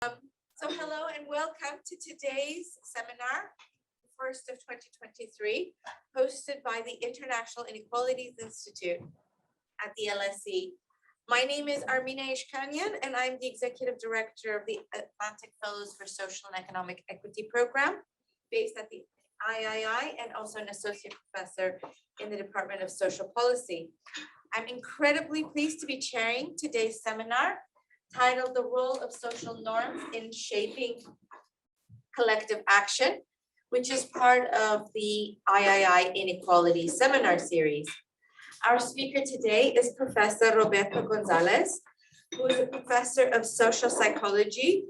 So hello and welcome to today's seminar, first of 2023, hosted by the International Inequalities Institute at the LSE. My name is Armine Ishkanian, and I'm the Executive Director of the Atlantic Fellows for Social and Economic Equity Program, based at the III, and also an Associate Professor in the Department of Social Policy. I'm incredibly pleased to be chairing today's seminar, titled The Role of Social Norms in Shaping Collective Action, which is part of the III Inequalities seminar series. Our speaker today is Professor Roberto González, who is a professor of social psychology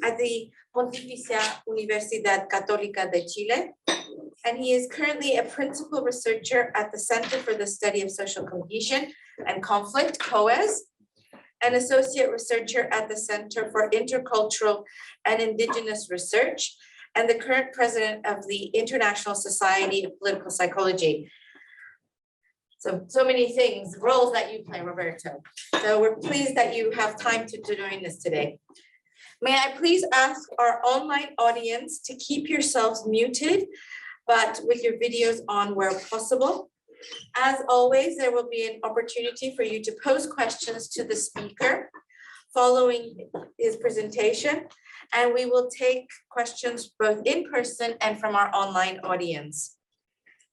at the Pontificia Universidad Católica de Chile, and he is currently a principal researcher at the Center for the Study of Social Cohesion and Conflict, COES, an associate researcher at the Center for Intercultural and Indigenous Research, and the current president of the International Society of Political Psychology. So many things, roles that you play, Roberto. So we're pleased that you have time to join us today. May I please ask our online audience to keep yourselves muted, but with your videos on where possible. As always, there will be an opportunity for you to pose questions to the speaker following his presentation, and we will take questions both in person and from our online audience.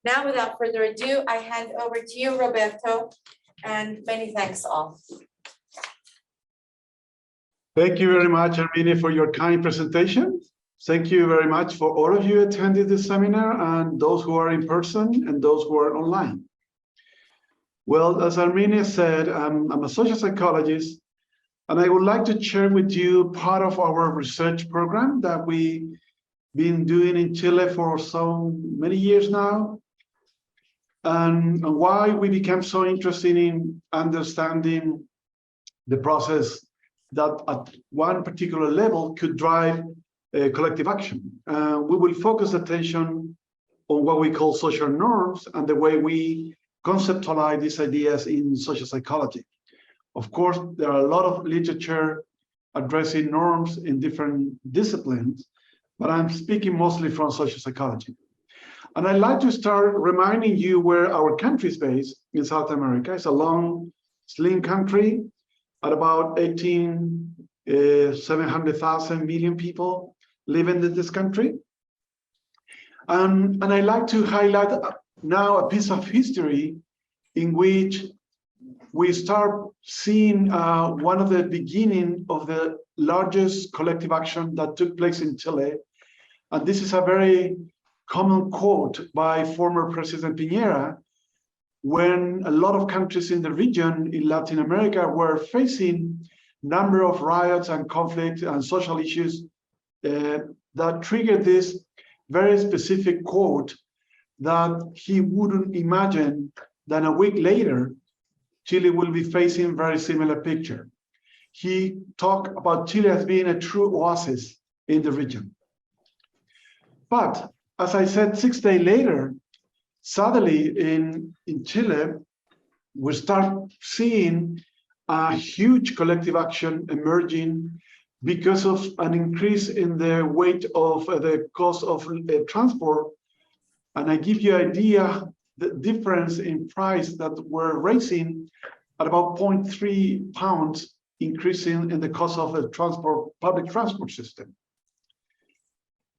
Now, without further ado, I hand over to you, Roberto, and many thanks all. Thank you very much, Armine, for your kind presentation. Thank you very much for all of you attending this seminar, and those who are in person and those who are online. Well, as Armine said, I'm a social psychologist, and I would like to share with you part of our research program that we've been doing in Chile for so many years now, and why we became so interested in understanding the process that at one particular level could drive collective action. We will focus attention on what we call social norms and the way we conceptualize these ideas in social psychology. Of course, there are a lot of literature addressing norms in different disciplines, but I'm speaking mostly from social psychology. And I'd like to start reminding you where our country is based in South America. It's a long, slim country at about 700,000 million people living in this country. And I'd like to highlight now a piece of history in which we start seeing one of the beginning of the largest collective action that took place in Chile. And this is a very common quote by former President Piñera, when a lot of countries in the region in Latin America were facing number of riots and conflict and social issues that triggered this very specific quote that he wouldn't imagine that a week later, Chile will be facing a very similar picture. He talked about Chile as being a true oasis in the region. But as I said, 6 days later, suddenly in Chile, we start seeing a huge collective action emerging because of an increase in the weight of the cost of transport. And I give you an idea, the difference in price that we're raising at about 0.3 pounds, increasing in the cost of the public transport system.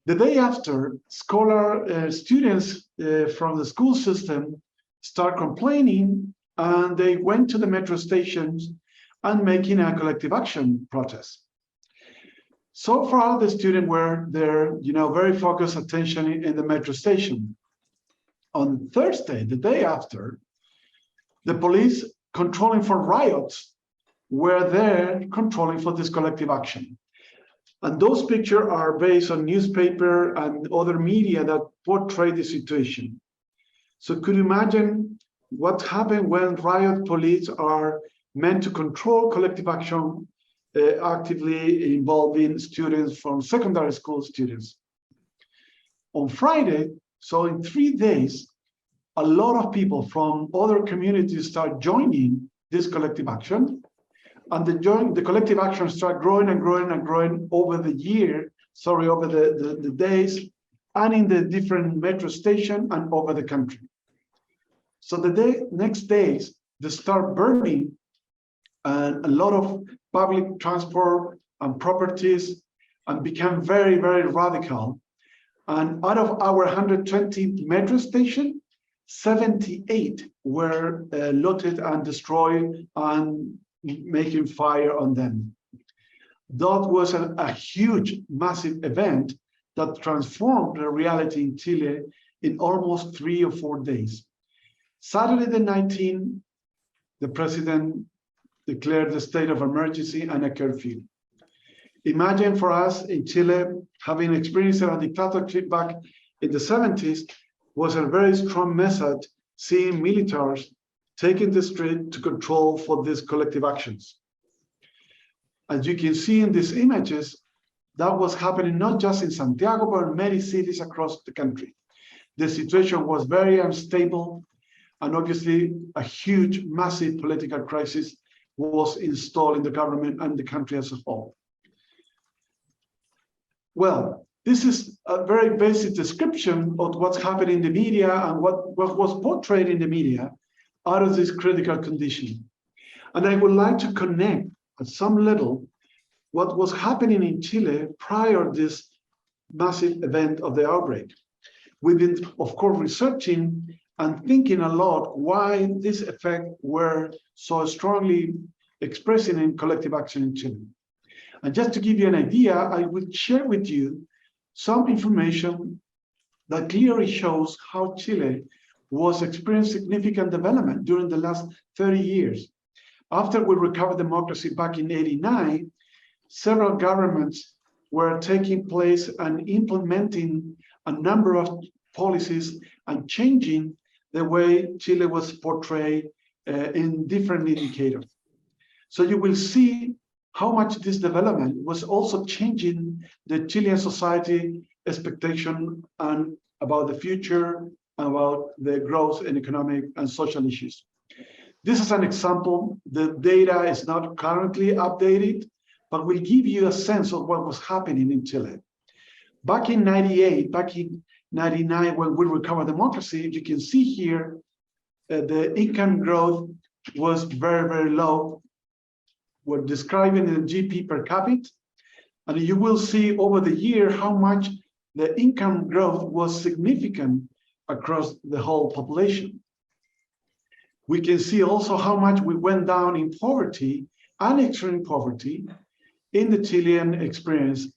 The day after, students from the school system start complaining, and they went to the metro stations and making a collective action protest. So far, the students were there, very focused attention in the metro station. On Thursday, the day after, the police controlling for riots were there controlling for this collective action. And those pictures are based on newspaper and other media that portray the situation. So could you imagine what happened when riot police are meant to control collective action actively involving students from secondary school students? On Friday, so in 3 days, a lot of people from other communities start joining this collective action. And the collective action started growing and growing and growing over the year, over the days, and in the different metro station and over the country. So the next days, they start burning and a lot of public transport and properties and became very, very radical. And out of our 120 metro stations, 78 were looted and destroyed and making fire on them. That was a huge, massive event that transformed the reality in Chile in almost 3 or 4 days. Saturday the 19th, the president declared the state of emergency and a curfew. Imagine for us in Chile, having experienced a dictatorship back in the 70s, was a very strong message, seeing militaries taking the street to control for these collective actions. As you can see in these images, that was happening not just in Santiago, but in many cities across the country. The situation was very unstable, and obviously a huge, massive political crisis was installed in the government and the country as a whole. Well, this is a very basic description of what's happening in the media and what was portrayed in the media out of this critical condition. And I would like to connect at some level what was happening in Chile prior to this massive event of the outbreak. We've been, of course, researching and thinking a lot why this effect were so strongly expressing in collective action in Chile. And just to give you an idea, I will share with you some information that clearly shows how Chile was experiencing significant development during the last 30 years. After we recovered democracy back in '89, several governments were taking place and implementing a number of policies and changing the way Chile was portrayed in different indicators. So you will see how much this development was also changing the Chilean society expectation and about the future, about the growth in economic and social issues. This is an example. The data is not currently updated, but will give you a sense of what was happening in Chile. Back in '98, back in '99, when we recovered democracy, you can see here the income growth was very, very low. We're describing the GP per capita, and you will see over the year how much the income growth was significant across the whole population. We can see also how much we went down in poverty and extreme poverty in the Chilean experience.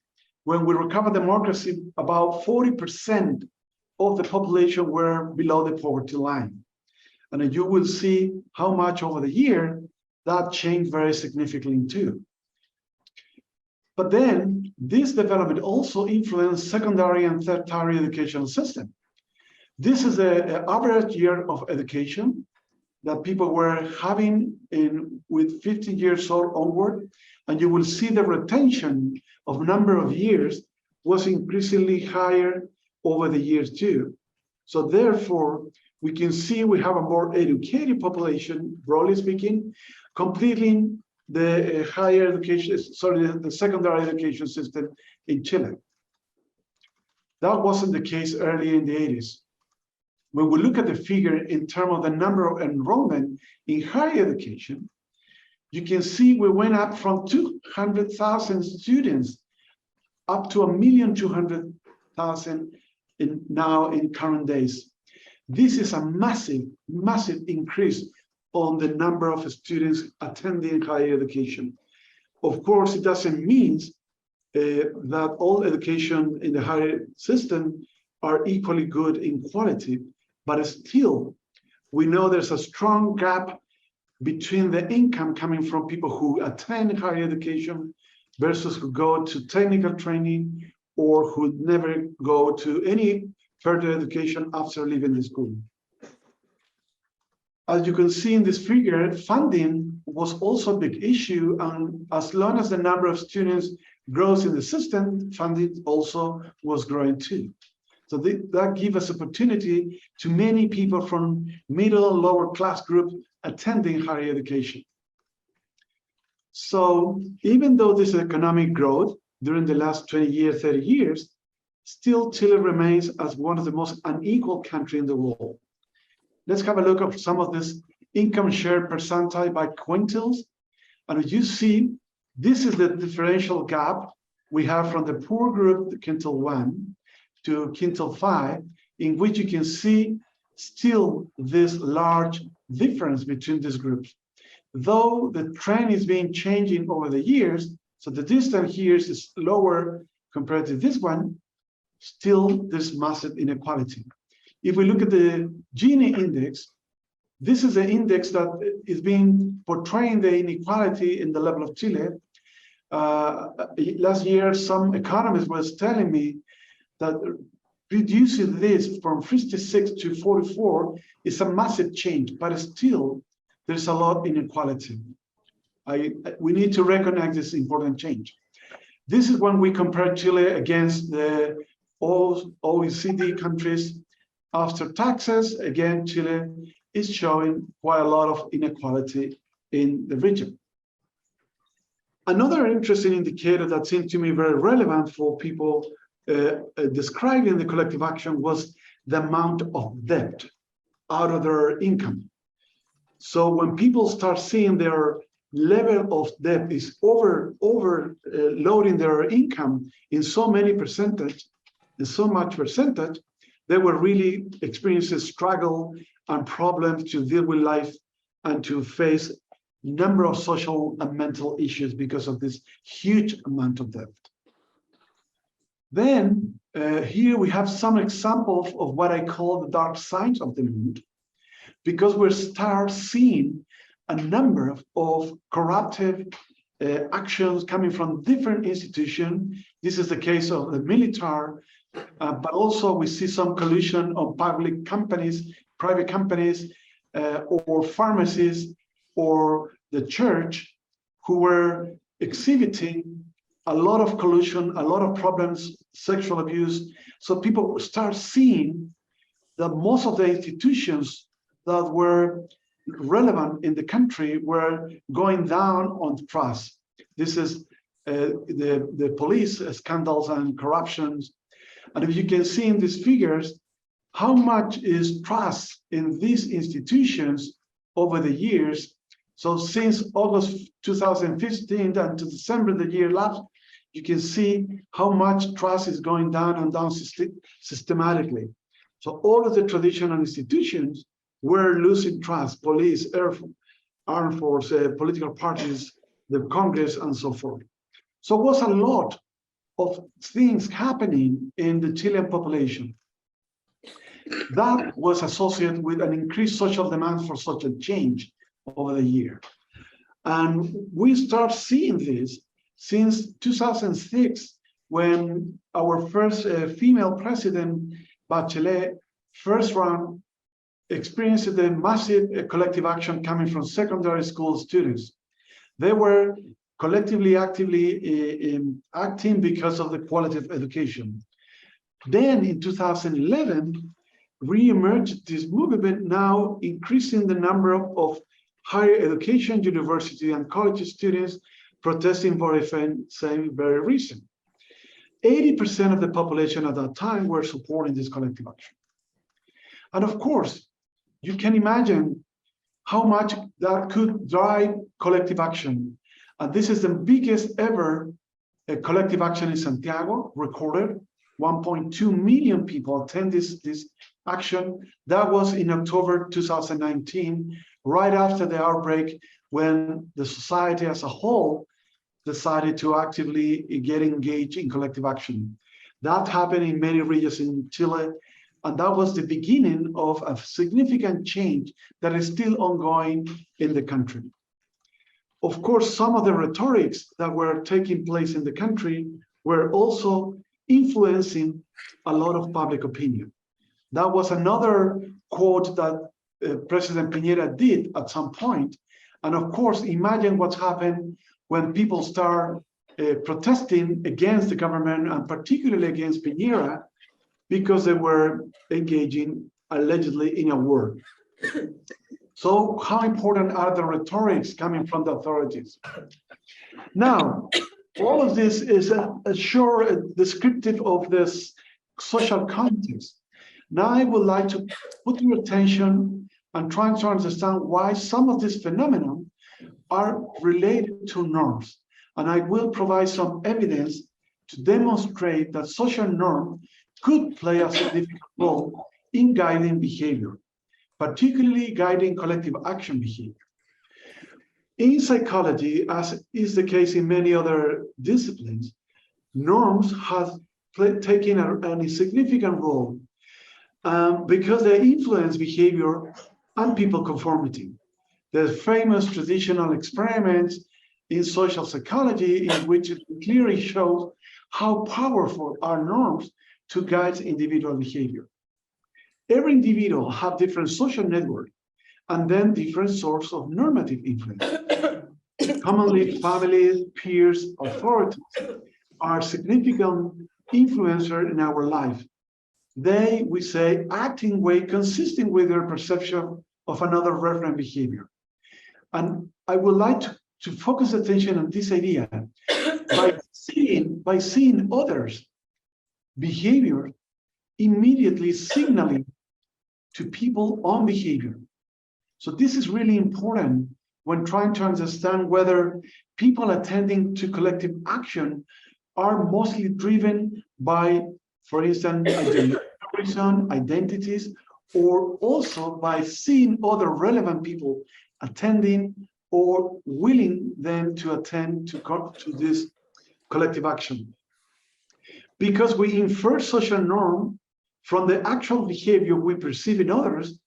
When we recovered democracy, about 40% of the population were below the poverty line. And you will see how much over the year that changed very significantly too. But then this development also influenced secondary and tertiary educational system. This is the average year of education that people were having with 15 years old onward, and you will see the retention of number of years was increasingly higher over the years too. So therefore, we can see we have a more educated population, broadly speaking, completing the higher education, the secondary education system in Chile. That wasn't the case early in the 80s. When we look at the figure in terms of the number of enrollment in higher education, you can see we went up from 200,000 students up to 1,200,000 now in current days. This is a massive, massive increase on the number of students attending higher education. Of course, it doesn't mean that all education in the higher system are equally good in quality, but still, we know there's a strong gap between the income coming from people who attend higher education versus who go to technical training or who never go to any further education after leaving the school. As you can see in this figure, funding was also a big issue, and as long as the number of students grows in the system, funding also was growing too. So that gives us opportunity to many people from middle and lower class group attending higher education. So even though this economic growth during the last 20 years, 30 years, still Chile remains as one of the most unequal countries in the world. Let's have a look at some of this income share percentile by quintiles. And as you see, this is the differential gap we have from the poor group, the quintile 1 to quintile 5, in which you can see still this large difference between these groups. Though the trend is being changing over the years, so the distance here is lower compared to this one, still there's massive inequality. If we look at the Gini index, this is the index that is being portraying the inequality in the level of Chile. Last year, some economist was telling me that reducing this from 56 to 44 is a massive change, but still there's a lot of inequality. We need to recognize this important change. This is when we compare Chile against the OECD countries. After taxes, again, Chile is showing quite a lot of inequality in the region. Another interesting indicator that seemed to me very relevant for people describing the collective action was the amount of debt out of their income. So when people start seeing their level of debt is overloading their income in so many percentage, in so much percentage, they were really experiencing struggle and problems to deal with life and to face a number of social and mental issues because of this huge amount of debt. Then here we have some examples of what I call the dark sides of the mood, because we start seeing a number of corruptive actions coming from different institutions. This is the case of the military, but also we see some collusion of public companies, private companies, or pharmacies, or the church, who were exhibiting a lot of collusion, a lot of problems, sexual abuse. So people start seeing that most of the institutions that were relevant in the country were going down on trust. This is the police scandals and corruptions. And if you can see in these figures, how much is trust in these institutions over the years. So since August 2015 and to December the year last, you can see how much trust is going down and down systematically. So all of the traditional institutions were losing trust: police, armed force, political parties, the Congress, and so forth. So it was a lot of things happening in the Chilean population that was associated with an increased social demand for social change over the year. And we start seeing this since 2006, when our first female president, Bachelet, first round, experienced the massive collective action coming from secondary school students. They were collectively, actively acting because of the quality of education. Then in 2011, re-emerged this movement, now increasing the number of higher education, university and college students protesting for the same very reason. 80% of the population at that time were supporting this collective action. And of course, you can imagine how much that could drive collective action. And this is the biggest ever collective action in Santiago recorded. 1.2 million people attend this action. That was in October 2019, right after the outbreak, when the society as a whole decided to actively get engaged in collective action. That happened in many regions in Chile, and that was the beginning of a significant change that is still ongoing in the country. Of course, some of the rhetorics that were taking place in the country were also influencing a lot of public opinion. That was another quote that President Piñera did at some point. And of course, imagine what's happened when people start protesting against the government, and particularly against Piñera, because they were engaging allegedly in a war. So how important are the rhetorics coming from the authorities? Now, all of this is a short descriptive of this social context. Now, I would like to put your attention and try to understand why some of these phenomena are related to norms. And I will provide some evidence to demonstrate that social norm could play a significant role in guiding behavior, particularly guiding collective action behavior. In psychology, as is the case in many other disciplines, norms have taken a significant role because they influence behavior and people conformity. There's famous traditional experiments in social psychology in which it clearly shows how powerful are norms to guide individual behavior. Every individual has different social networks and then different sources of normative influence. Commonly, families, peers, authorities are significant influencers in our life. They, we say, act in way consistent with their perception of another referent behavior. And I would like to focus attention on this idea by seeing others' behavior immediately signaling to people on behavior. So this is really important when trying to understand whether people attending to collective action are mostly driven by, for instance, identities, or also by seeing other relevant people attending or willing them to attend to this collective action. Because we infer social norm from the actual behavior we perceive in others,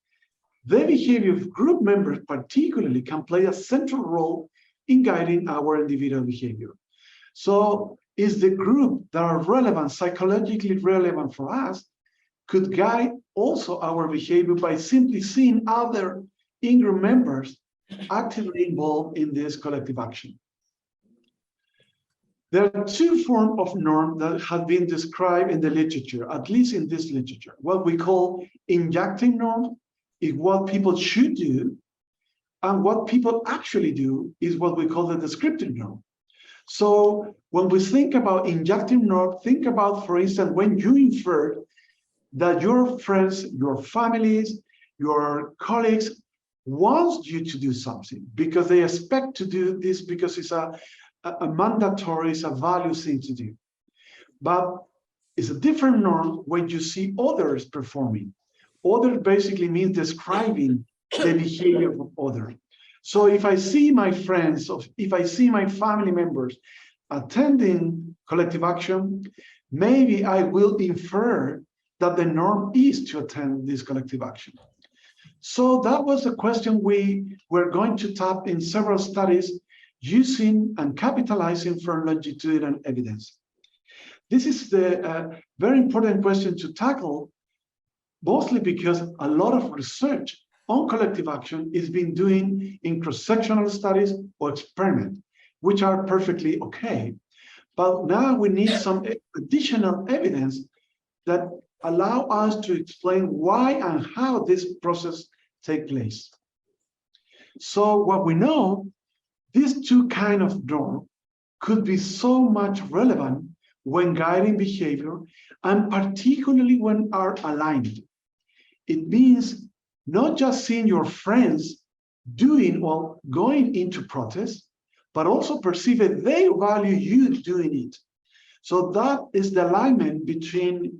the behavior of group members particularly can play a central role in guiding our individual behavior. So is the group that are relevant, psychologically relevant for us, could guide also our behavior by simply seeing other in-group members actively involved in this collective action. There are two forms of norm that have been described in the literature, at least in this literature. What we call injunctive norm is what people should do, and what people actually do is what we call the descriptive norm. So when we think about injunctive norm, think about, for instance, when you infer that your friends, your families, your colleagues want you to do something because they expect to do this because it's a mandatory, it's a value thing to do. But it's a different norm when you see others performing. Other basically means describing the behavior of others. So if I see my friends, or if I see my family members attending collective action, maybe I will infer that the norm is to attend this collective action. So that was a question we were going to tap in several studies using and capitalizing from longitudinal evidence. This is the very important question to tackle, mostly because a lot of research on collective action is being doing in cross-sectional studies or experiments, which are perfectly okay. But now we need some additional evidence that allow us to explain why and how this process takes place. So what we know, these two kinds of norm could be so much relevant when guiding behavior, and particularly when are aligned. It means not just seeing your friends doing or going into protest, but also perceive that they value you doing it. So that is the alignment between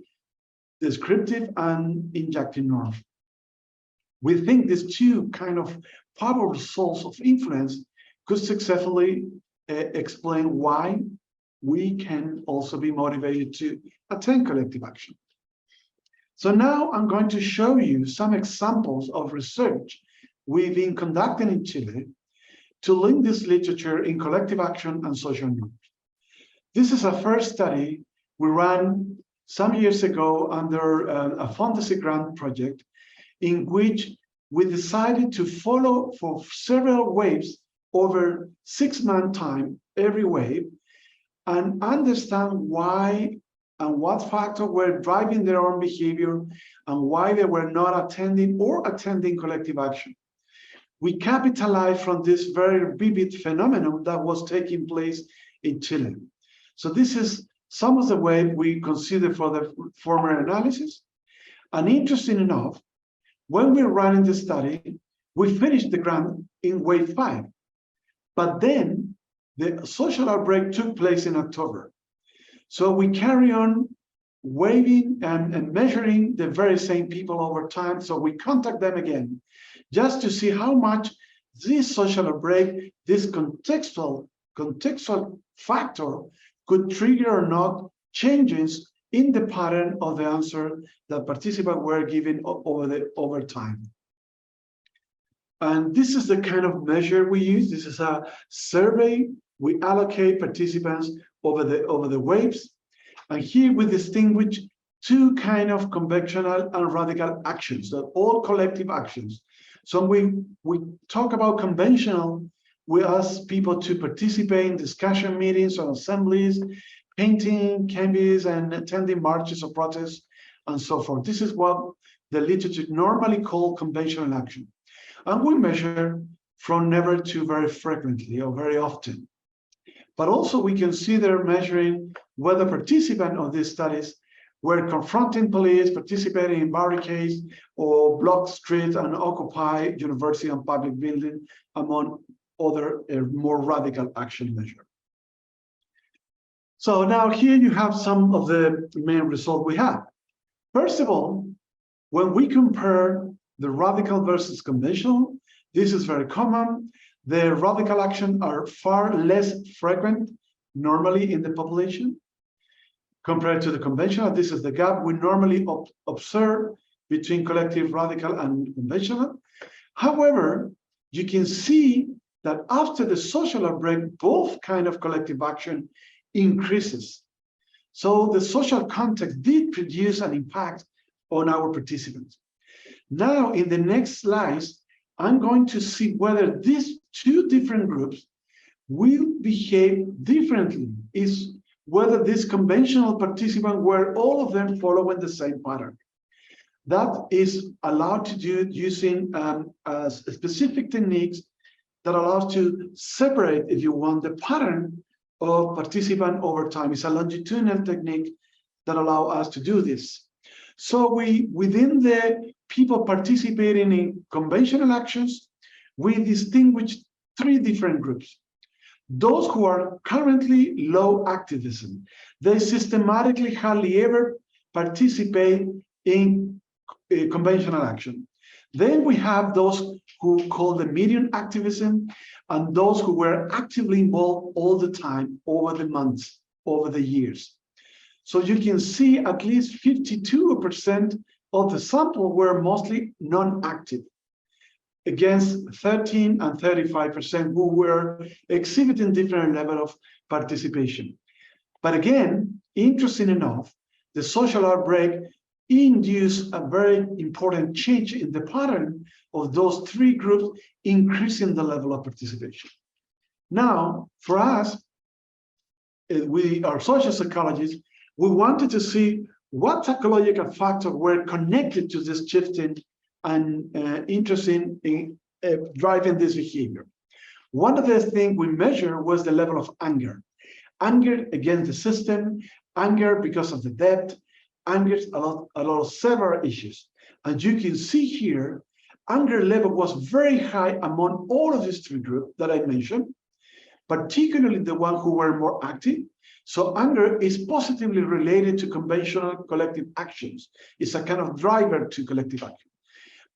descriptive and injunctive norms. We think these two kind of powerful sources of influence could successfully explain why we can also be motivated to attend collective action. So now I'm going to show you some examples of research we've been conducting in Chile to link this literature in collective action and social norms. This is a first study we ran some years ago under a Fondacy grant project, in which we decided to follow for several waves over 6-month time, every wave, and understand why and what factors were driving their own behavior and why they were not attending or attending collective action. we capitalize from this very vivid phenomenon that was taking place in Chile. So this is some of the way we consider for the former analysis. And interesting enough, when we're running the study, we finished the grant in wave 5. But then the social outbreak took place in October. So we carry on waving and measuring the very same people over time. So we contact them again, just to see how much this social outbreak, this contextual factor could trigger or not changes in the pattern of the answer that participants were given over time. And this is the kind of measure we use. This is a survey. We allocate participants over the waves. And here we distinguish two kind of conventional and radical actions, that all collective actions. So we talk about conventional, we ask people to participate in discussion meetings or assemblies, painting, canvas, and attending marches or protests, and so forth. This is what the literature normally call conventional action. And we measure from never to very frequently or very often. But also we consider measuring whether participants of these studies were confronting police, participating in barricades, or blocked streets and occupy university and public building, among other more radical action measures. So now here you have some of the main results we have. First of all, when we compare the radical versus conventional, this is very common. The radical actions are far less frequent normally in the population compared to the conventional. This is the gap we normally observe between collective radical and conventional. However, you can see that after the social outbreak, both kind of collective action increases. So the social context did produce an impact on our participants. Now, in the next slides, I'm going to see whether these two different groups will behave differently, is whether these conventional participants were all of them following the same pattern. That is allowed to do using specific techniques that allows to separate, if you want, the pattern of participant over time. It's a longitudinal technique that allows us to do this. So within the people participating in conventional actions, we distinguish three different groups. Those who are currently low activism, they systematically hardly ever participate in conventional action. Then we have those who call the medium activism, and those who were actively involved all the time, over the months, over the years. So you can see at least 52% of the sample were mostly non-active, against 13 and 35% who were exhibiting different level of participation. But again, interesting enough, the social outbreak induced a very important change in the pattern of those three groups, increasing the level of participation. Now, for us, we are social psychologists, we wanted to see what psychological factors were connected to this shifting and interesting in driving this behavior. One of the things we measured was the level of anger. Anger against the system, anger because of the debt, anger a lot of several issues. And you can see here, anger level was very high among all of these three groups that I mentioned, particularly the ones who were more active. So anger is positively related to conventional collective actions. It's a kind of driver to collective action.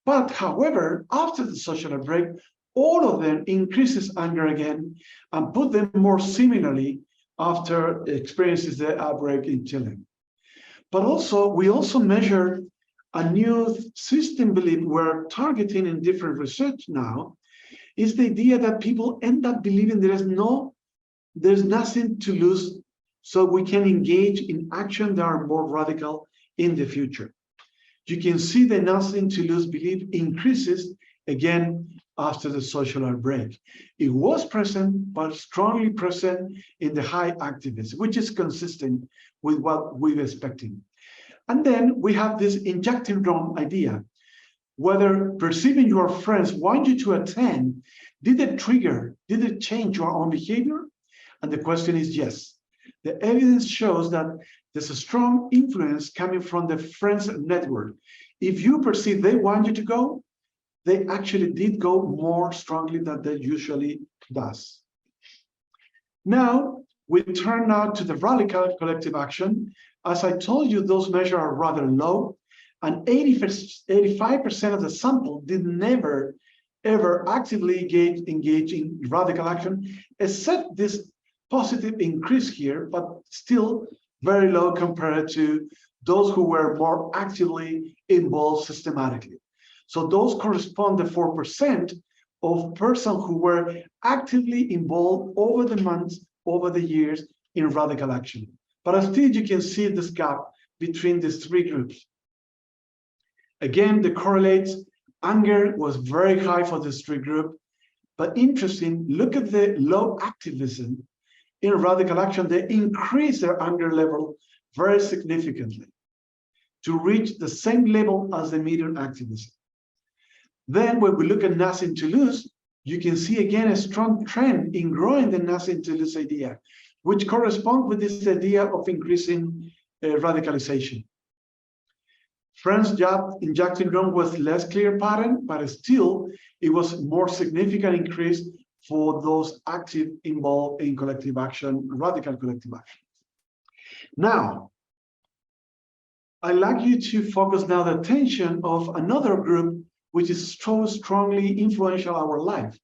But however, after the social outbreak, all of them increases anger again and put them more similarly after experiences the outbreak in Chile. But also, we also measure a new system belief we're targeting in different research now, is the idea that people end up believing there's nothing to lose, so we can engage in action that are more radical in the future. You can see the nothing to lose belief increases again after the social outbreak. It was present, but strongly present in the high activism, which is consistent with what we were expecting. And then we have this injunctive norm idea. whether perceiving your friends want you to attend, did it change your own behavior? And the question is yes. The evidence shows that there's a strong influence coming from the friends network. If you perceive they want you to go, they actually did go more strongly than they usually does. Now, we turn now to the radical collective action. As I told you, those measures are rather low, and 85% of the sample did never, ever actively engage in radical action, except this positive increase here, but still very low compared to those who were more actively involved systematically. So those correspond to 4% of persons who were actively involved over the months, over the years in radical action. But still you can see this gap between these three groups. Again, the correlates, anger was very high for this three group, but interesting, look at the low activism in radical action. They increase their anger level very significantly to reach the same level as the median activism. Then when we look at Nassim Toulouse, you can see again a strong trend in growing the Nassim Toulouse idea, which corresponds with this idea of increasing radicalization. Franz Jack syndrome was less clear pattern, but still it was more significant increase for those active involved in collective action, radical collective action. Now, I'd like you to focus now the attention of another group which is so strongly influential in our life.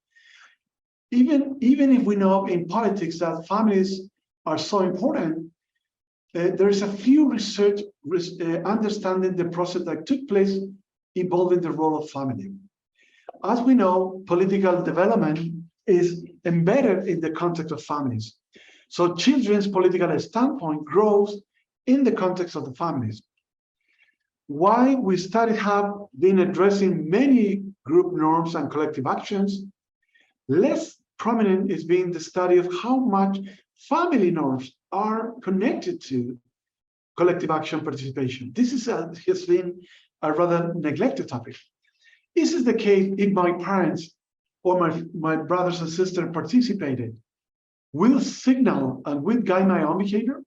Even if we know in politics that families are so important, there is a few research understanding the process that took place involving the role of family. As we know, political development is embedded in the context of families. So children's political standpoint grows in the context of the families. Why we have been addressing many group norms and collective actions, less prominent is being the study of how much family norms are connected to collective action participation. This has been a rather neglected topic. This is the case if my parents or my brothers and sisters participated, will signal and will guide my own behavior.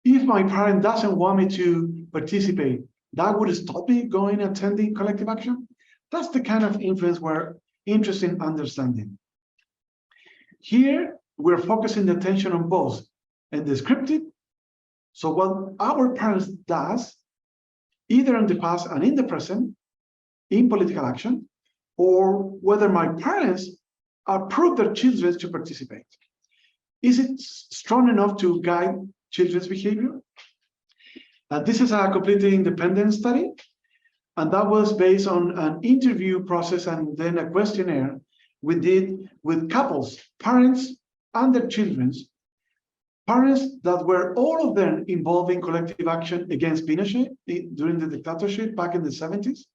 If my parent doesn't want me to participate, that would stop me going attending collective action. That's the kind of influence we're interested in understanding. Here, we're focusing the attention on both and descriptive. So what our parents does, either in the past and in the present, in political action, or whether my parents approve their children to participate. Is it strong enough to guide children's behavior? This is a completely independent study, and that was based on an interview process and then a questionnaire we did with couples, parents and their children, parents that were all of them involved in collective action against Pinochet during the dictatorship back in the 70s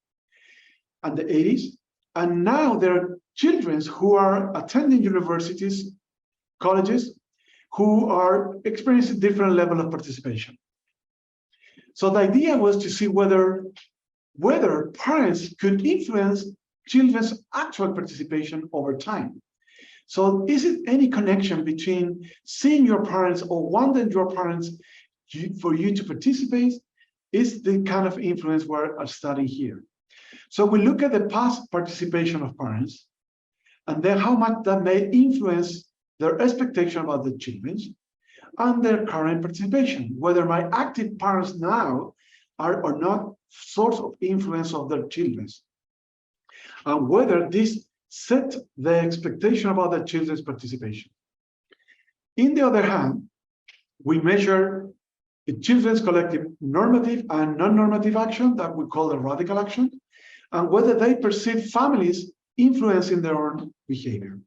and the 80s. And now there are children who are attending universities, colleges, who are experiencing different level of participation. So the idea was to see whether parents could influence children's actual participation over time. So is it any connection between seeing your parents or wanting your parents for you to participate? Is the kind of influence we're studying here. So we look at the past participation of parents, and then how much that may influence their expectation about the children and their current participation, whether my active parents now are or not source of influence of their children, and whether this set the expectation about the children's participation. In the other hand, we measure the children's collective normative and non-normative action that we call the radical action, and whether they perceive families influencing their own behavior.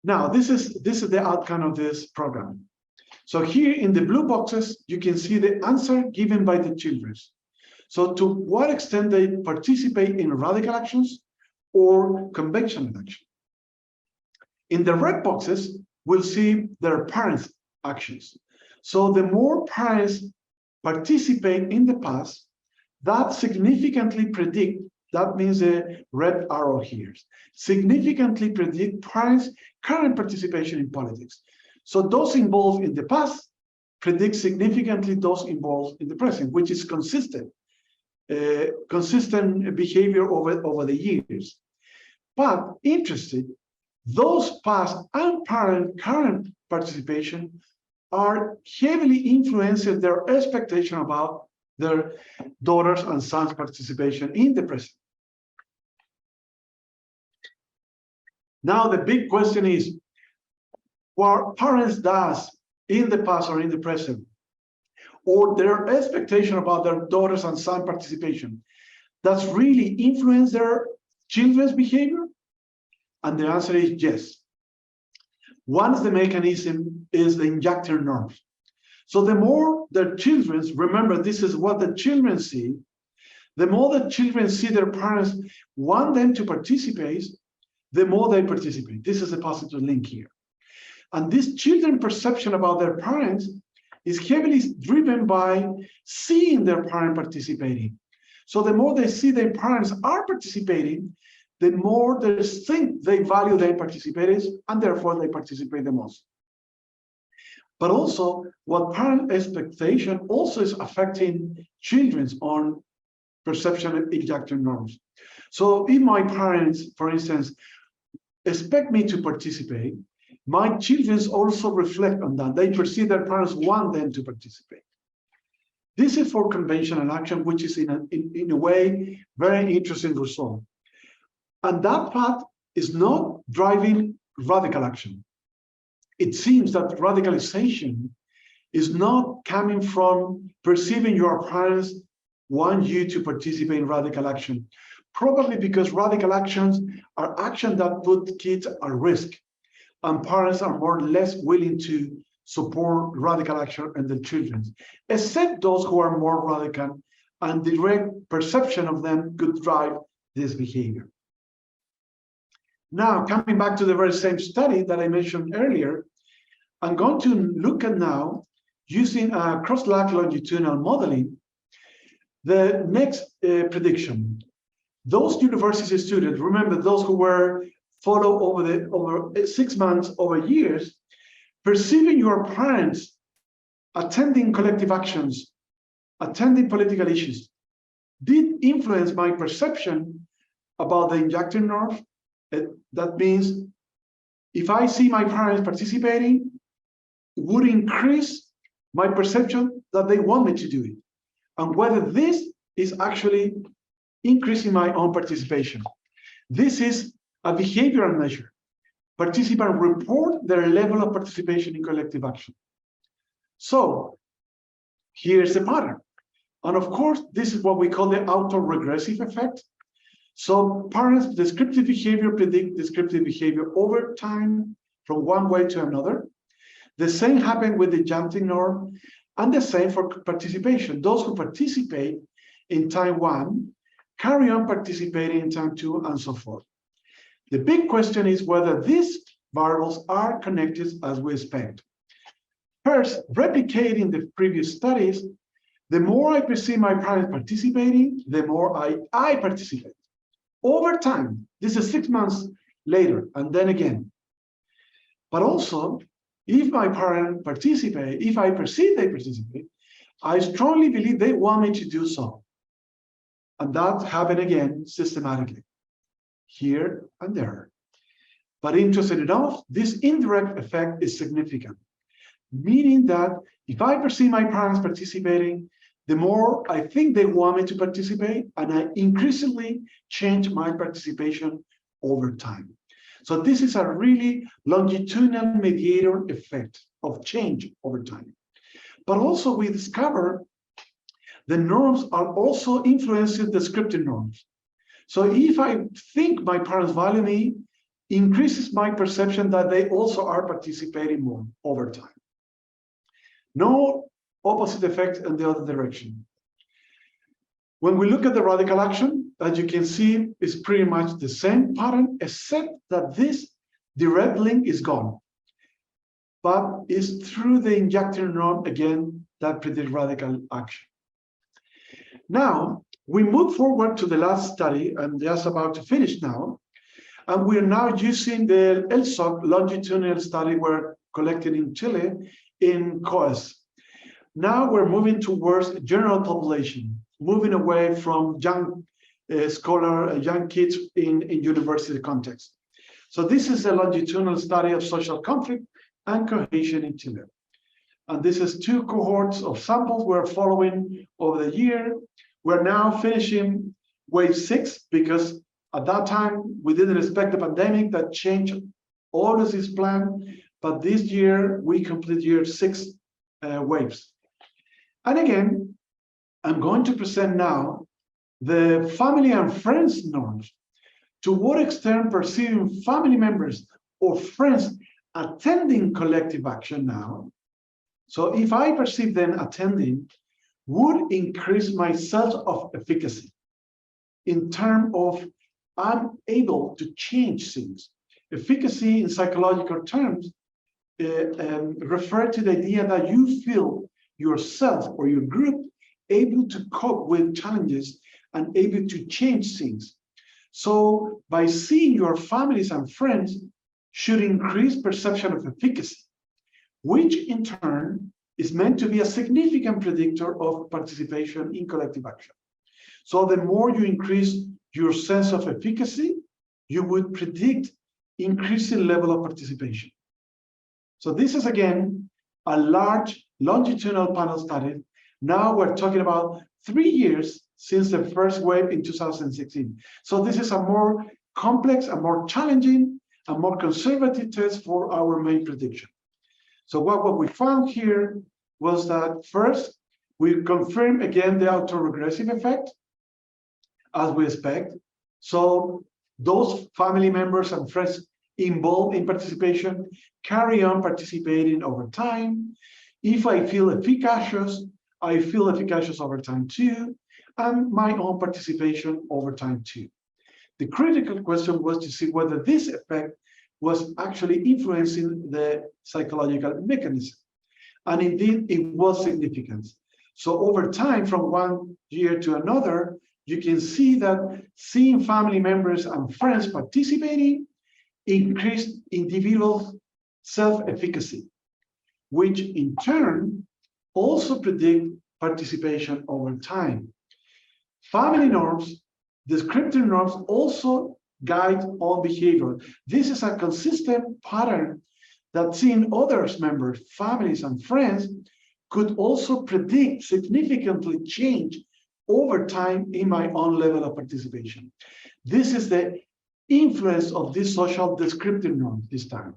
Now, this is the outcome of this program. So here in the blue boxes, you can see the answer given by the children. So to what extent they participate in radical actions or conventional action. In the red boxes, we'll see their parents' actions. So the more parents participate in the past, that significantly predict, that means a red arrow here, significantly predict parents' current participation in politics. So those involved in the past predict significantly those involved in the present, which is consistent behavior over the years. But interesting, those past and current participation are heavily influencing their expectation about their daughters and sons' participation in the present. Now the big question is, what parents does in the past or in the present, or their expectation about their daughters and son participation, does really influence their children's behavior? And the answer is yes. One of the mechanism is the injunctive norms. So the more their children, remember this is what the children see, the more the children see their parents want them to participate, the more they participate. This is a positive link here. And this children's perception about their parents is heavily driven by seeing their parent participating. So the more they see their parents are participating, the more they think they value their participation, and therefore they participate the most. But also, what parent expectation also is affecting children's own perception of injunctive norms. So if my parents, for instance, expect me to participate, my children also reflect on that. They perceive their parents want them to participate. This is for conventional action, which is in a way very interesting result. And that path is not driving radical action. It seems that radicalization is not coming from perceiving your parents want you to participate in radical action. Probably because radical actions are actions that put kids at risk, and parents are more or less willing to support radical action in their children, except those who are more radical, and direct perception of them could drive this behavior. Now, coming back to the very same study that I mentioned earlier, I'm going to look at now, using a cross-lag longitudinal modeling, the next prediction. Those university students, remember those who were followed over 6 months, over years, perceiving your parents attending collective actions, attending political issues, did influence my perception about the injunctive norms. That means if I see my parents participating, it would increase my perception that they want me to do it, and whether this is actually increasing my own participation. This is a behavioral measure. Participants report their level of participation in collective action. So here's the pattern. And of course, this is what we call the autoregressive effect. So parents' descriptive behavior predict descriptive behavior over time from one way to another. The same happened with the injunctive norm, and the same for participation. Those who participate in time 1 carry on participating in time 2, and so forth. The big question is whether these variables are connected as we expect. First, replicating the previous studies, the more I perceive my parents participating, the more I participate. Over time, this is 6 months later, and then again. But also, if my parents participate, if I perceive they participate, I strongly believe they want me to do so. And that happened again systematically, here and there. But interesting enough, this indirect effect is significant, meaning that if I perceive my parents participating, the more I think they want me to participate, and I increasingly change my participation over time. So this is a really longitudinal mediator effect of change over time. But also we discover the norms are also influencing descriptive norms. So if I think my parents value me, increases my perception that they also are participating more over time. No opposite effect in the other direction. When we look at the radical action, as you can see, is pretty much the same pattern, except that this direct link is gone. But it's through the injunctive norm, again, that predict radical action. Now, We move forward to the last study. I'm just about to finish now. And we're now using the LSOC longitudinal study we're collecting in Chile in COES. Now we're moving towards general population, moving away from young young kids in university context. So this is a longitudinal study of social conflict and cohesion in Chile. And this is 2 cohorts of samples we're following over the year. We're now finishing wave 6 because at that time we didn't expect the pandemic that changed all of this plan. But this year we complete year 6 waves. And again, I'm going to present now the family and friends norms. To what extent perceiving family members or friends attending collective action now. So if I perceive them attending, would increase my sense of efficacy in terms of I'm able to change things. Efficacy in psychological terms refer to the idea that you feel yourself or your group able to cope with challenges and able to change things. So by seeing your families and friends should increase perception of efficacy, which in turn is meant to be a significant predictor of participation in collective action. So the more you increase your sense of efficacy, you would predict increasing level of participation. So this is again a large longitudinal panel study. Now we're talking about 3 years since the first wave in 2016. So this is a more complex, a more challenging, a more conservative test for our main prediction. So what we found here was that first, we confirm again the autoregressive effect, as we expect. So those family members and friends involved in participation carry on participating over time. If I feel efficacious, I feel efficacious over time too, and my own participation over time too. The critical question was to see whether this effect was actually influencing the psychological mechanism. And indeed, it was significant. So over time, from 1 year to another, you can see that seeing family members and friends participating increased individual self-efficacy, which in turn also predict participation over time. Family norms, descriptive norms also guide on behavior. This is a consistent pattern that seeing others, members, families, and friends could also predict significantly change over time in my own level of participation. This is the influence of this social descriptive norm this time.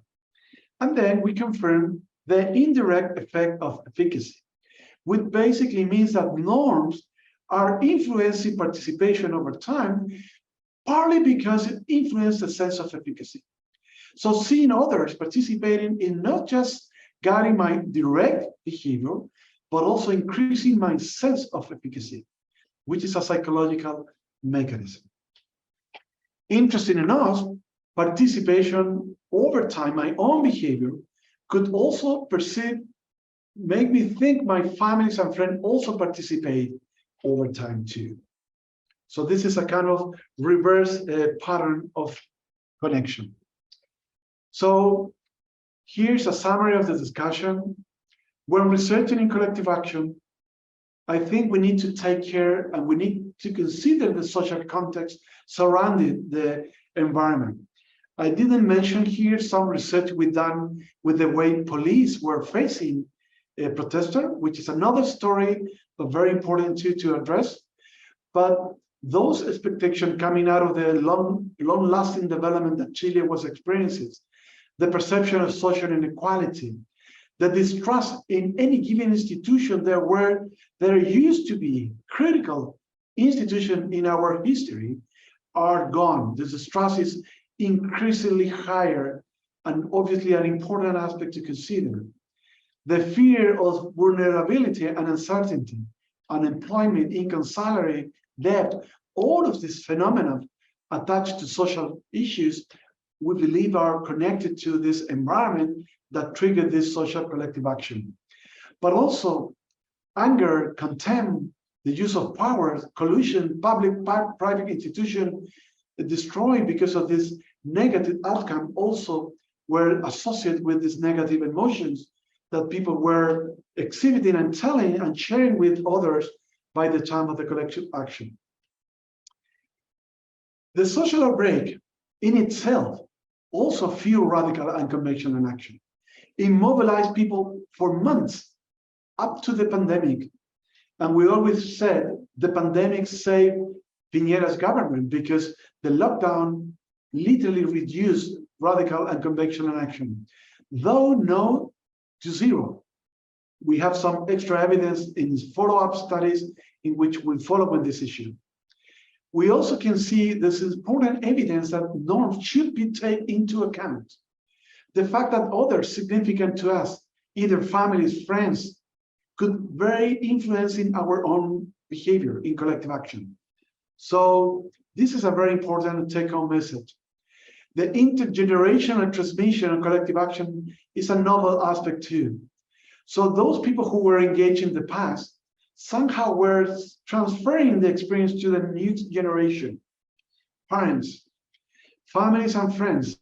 And then we confirm the indirect effect of efficacy, which basically means that norms are influencing participation over time, partly because it influences the sense of efficacy. So seeing others participating in not just guiding my direct behavior, but also increasing my sense of efficacy, which is a psychological mechanism. Interesting enough, participation over time, my own behavior, could also make me think my families and friends also participate over time too. So this is a kind of reverse pattern of connection. So here's a summary of the discussion. When researching in collective action, I think we need to take care and we need to consider the social context surrounding the environment. I didn't mention here some research we've done with the way police were facing a protester, which is another story, but very important to address. But those expectations coming out of the long-lasting development that Chile was experiencing, the perception of social inequality, the distrust in any given institution there used to be critical institutions in our history are gone. The distrust is increasingly higher and obviously an important aspect to consider. The fear of vulnerability and uncertainty, unemployment, income, salary, debt, all of these phenomena attached to social issues, we believe are connected to this environment that triggered this social collective action. But also anger, contempt, the use of power, collusion, public-private institution destroyed because of this negative outcome also were associated with these negative emotions that people were exhibiting and telling and sharing with others by the time of the collective action. The social outbreak in itself also fueled radical and conventional action. It mobilized people for months up to the pandemic. And we always said the pandemic saved Piñera's government because the lockdown literally reduced radical and conventional action, though not to zero. We have some extra evidence in follow-up studies in which we follow on this issue. We also can see this important evidence that norms should be taken into account. The fact that others significant to us, either families, friends, could very influence in our own behavior in collective action. So this is a very important take-home message. The intergenerational transmission of collective action is a novel aspect too. So those people who were engaged in the past somehow were transferring the experience to the new generation. Parents, families and friends,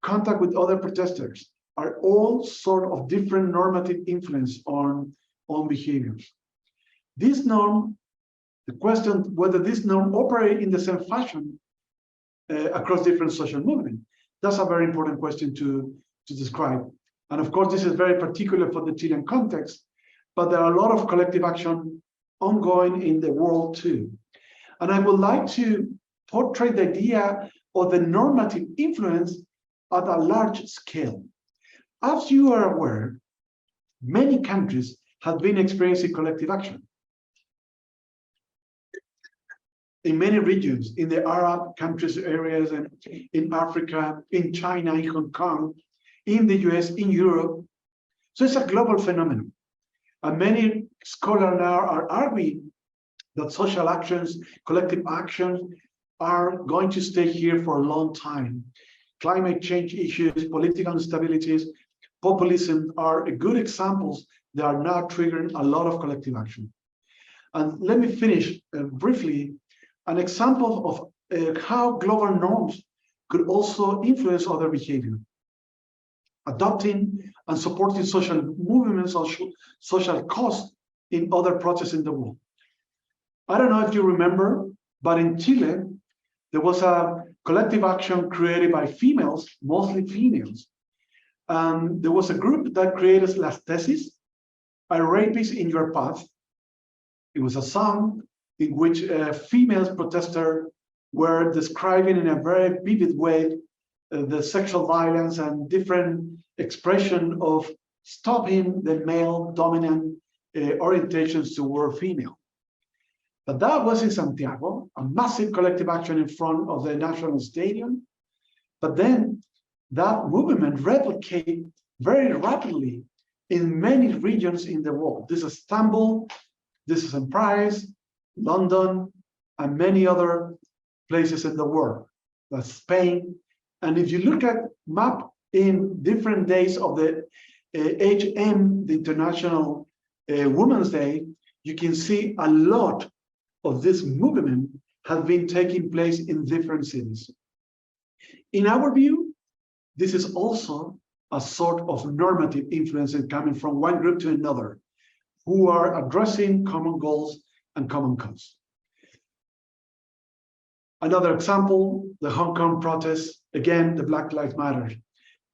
contact with other protesters are all sort of different normative influence on behaviors. This norm, the question whether this norm operate in the same fashion across different social movements, that's a very important question to describe. And of course, this is very particular for the Chilean context, but there are a lot of collective action ongoing in the world too. And I would like to portray the idea of the normative influence at a large scale. As you are aware, many countries have been experiencing collective action. In many regions, in the Arab countries areas, and in Africa, in China, in Hong Kong, in the US, in Europe. So it's a global phenomenon. And many scholars now are arguing that social actions, collective actions are going to stay here for a long time. Climate change issues, political instabilities, populism are good examples that are now triggering a lot of collective action. And let me finish briefly an example of how global norms could also influence other behavior. Adopting and supporting social movements or social cause in other processes in the world. I don't know if you remember, but in Chile, there was a collective action created by females, mostly females. There was a group that created Las Tesis, A Rapist in Your Path. It was a song in which female protesters were describing in a very vivid way the sexual violence and different expression of stopping the male dominant orientations toward female. But that was in Santiago, a massive collective action in front of the National Stadium. But then that movement replicated very rapidly in many regions in the world. This is Istanbul, this is in Paris, London, and many other places in the world. That's Spain. And if you look at map in different days of the HM, the International Women's Day, you can see a lot of this movement has been taking place in different cities. In our view, this is also a sort of normative influence coming from one group to another, who are addressing common goals and common cause. Another example, the Hong Kong protests, again, the Black Lives Matter.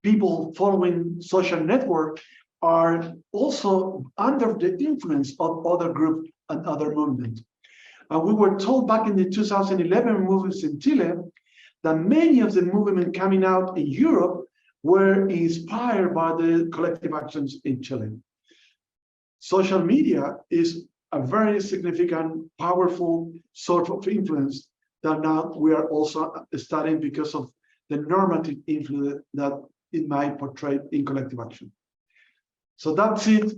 People following social network are also under the influence of other groups and other movements. And we were told back in the 2011 movements in Chile that many of the movements coming out in Europe were inspired by the collective actions in Chile. Social media is a very significant, powerful sort of influence that now we are also studying because of the normative influence that it might portray in collective action. So that's it.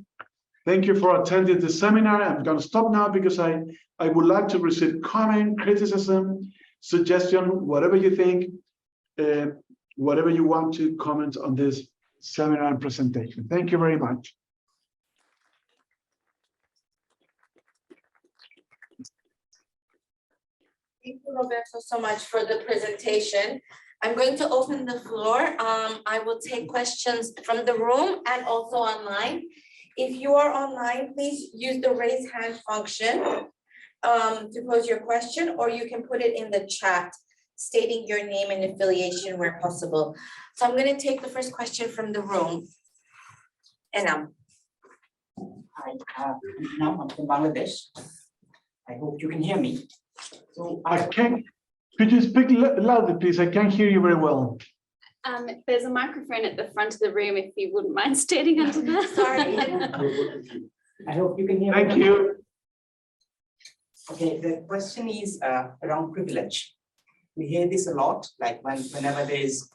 Thank you for attending the seminar. I'm going to stop now because I would like to receive comment, criticism, suggestion, whatever you think, whatever you want to comment on this seminar and presentation. Thank you very much. Thank you, Roberto, so much for the presentation. I'm going to open the floor. I will take questions from the room and also online. If you are online, please use the raise hand function to pose your question, or you can put it in the chat stating your name and affiliation where possible. So I'm going to take the first question from the room. Enam. Hi, now I'm from Bangladesh. I hope you can hear me. So I can't. Could you speak louder, please? I can't hear you very well. There's a microphone at the front of the room if you wouldn't mind standing under that. Sorry. I hope you can hear me. Thank you. Okay, the question is around privilege. We hear this a lot, like whenever there is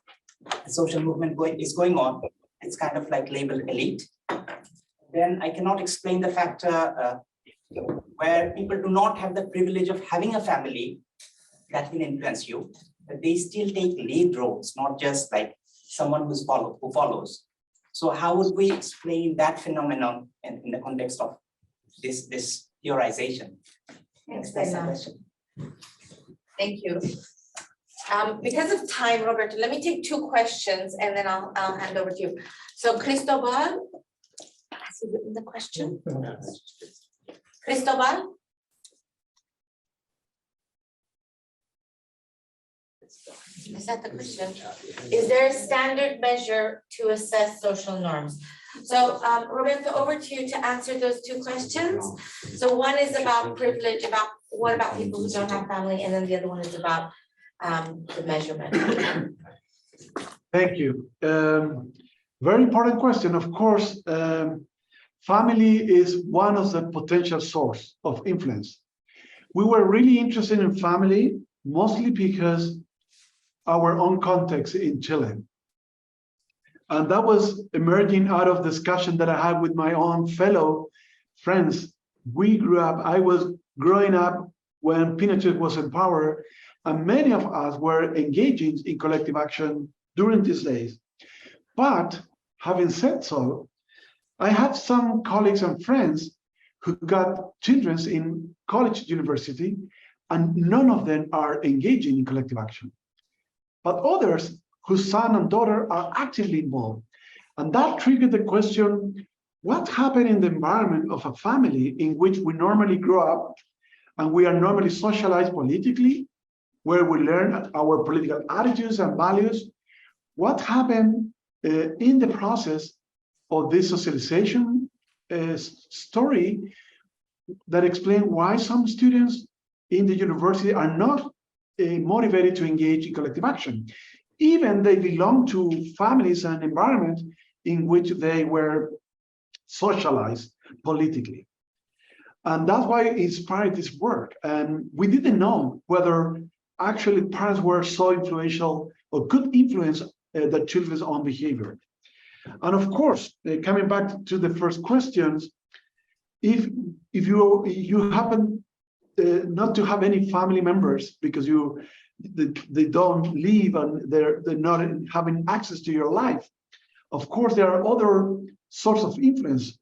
a social movement going on, it's kind of like labeled elite. Then I cannot explain the factor where people do not have the privilege of having a family that will influence you, but they still take lead roles, not just like someone who follows. So how would we explain that phenomenon in the context of this theorization? Thanks, That's the Enam. question. Thank you. Because of time, Roberto, let me take two questions and then I'll hand over to you. So Cristobal, has he written the question? Cristobal? Is that the question? Is there a standard measure to assess social norms? So Roberto, over to you to answer those two questions. So one is about privilege, about what about people who don't have family, and then the other one is about the measurement. Thank you. Very important question. Of course, family is one of the potential source of influence. We were really interested in family, mostly because our own context in Chile. And that was emerging out of discussion that I had with my own fellow friends. I was growing up when Pinochet was in power, and many of us were engaging in collective action during these days. But having said so, I have some colleagues and friends who got children in college, university, and none of them are engaging in collective action. But others whose son and daughter are actively involved. And that triggered the question, what happened in the environment of a family in which we normally grow up and we are normally socialized politically, where we learn our political attitudes and values? What happened in the process of this socialization story that explains why some students in the university are not motivated to engage in collective action, even they belong to families and environments in which they were socialized politically. And that's why it inspired this work. And we didn't know whether actually parents were so influential or could influence the children's own behavior. And of course, coming back to the first questions, if you happen not to have any family members because they don't live and they're not having access to your life, of course there are other sources of influence,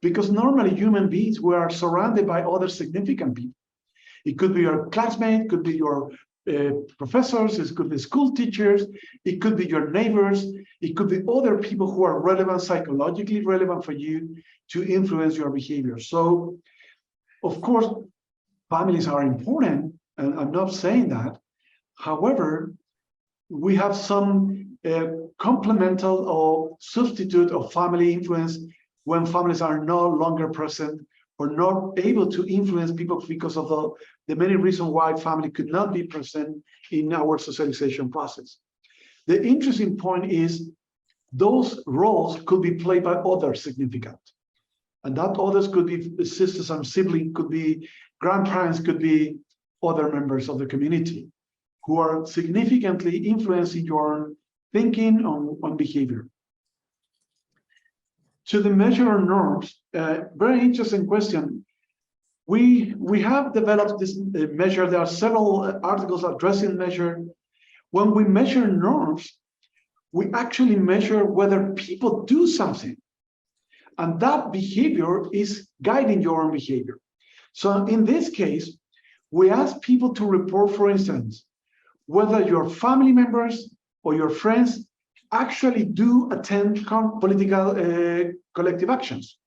because normally human beings were surrounded by other significant people. It could be your classmate, could be your professors, it could be school teachers, it could be your neighbors, it could be other people who are relevant, psychologically relevant for you to influence your behavior. So, of course, families are important, and I'm not saying that. However, we have some complemental or substitute of family influence when families are no longer present or not able to influence people because of the many reasons why family could not be present in our socialization process. The interesting point is those roles could be played by others significant. And that others could be sisters and siblings, could be grandparents, could be other members of the community who are significantly influencing your thinking on behavior. To the measure of norms, very interesting question. We have developed this measure. There are several articles addressing measure. When we measure norms, we actually measure whether people do something. And that behavior is guiding your own behavior. So in this case, we ask people to report, for instance, whether your family members or your friends actually do attend political collective actions.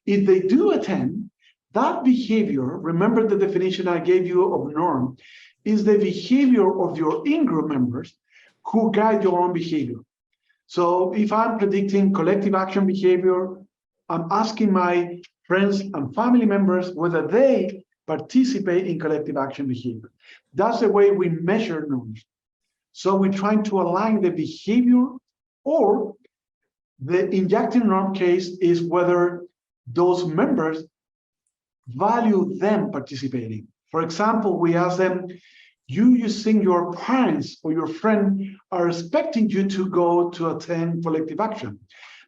If they do attend, that behavior, remember the definition I gave you of norm, is the behavior of your in-group members who guide your own behavior. So if I'm predicting collective action behavior, I'm asking my friends and family members whether they participate in collective action behavior. That's the way we measure norms. So we're trying to align the behavior, or the injunctive norm case is whether those members value them participating. For example, we ask them, you think your parents or your friend are expecting you to go to attend collective action.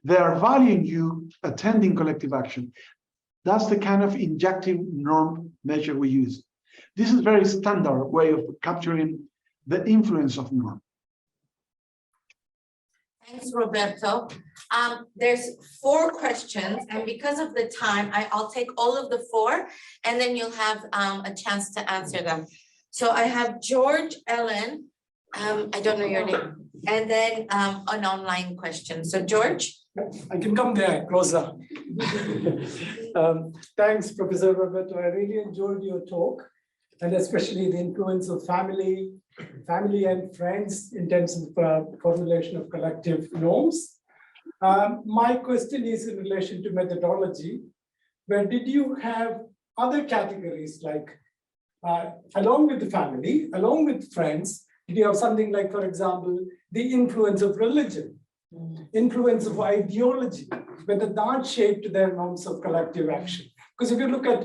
They are valuing you attending collective action. That's the kind of injunctive norm measure we use. This is a very standard way of capturing the influence of norm. Thanks, Roberto. There's 4 questions, and because of the time, I'll take all of the 4, and then you'll have a chance to answer them. So I have George, Ellen, I don't know your name, and then an online question. So George? I can come there closer. Thanks, Professor Roberto. I really enjoyed your talk, and especially the influence of family and friends in terms of formulation of collective norms. My question is in relation to methodology, where did you have other categories like along with the family, along with friends, did you have something like, for example, the influence of religion, influence of ideology, whether that shaped their norms of collective action? Because if you look at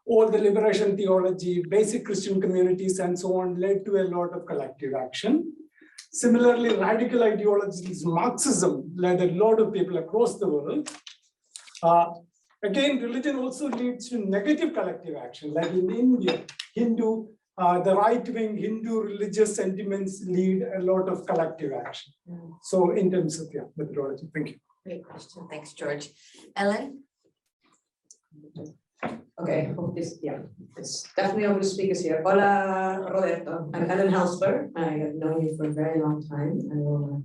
all the liberation theology, basic Christian communities and so on led to a lot of collective action. Similarly, radical ideologies, Marxism led a lot of people across the world. Again, religion also leads to negative collective action, like in India, the right-wing Hindu religious sentiments lead a lot of collective action. So in terms of methodology, thank you. Great question, thanks, George. Ellen? Okay, hope this, it's definitely over the speakers here. Hola, Roberto. I'm Ellen Helsper. I have known you for a very long time. I will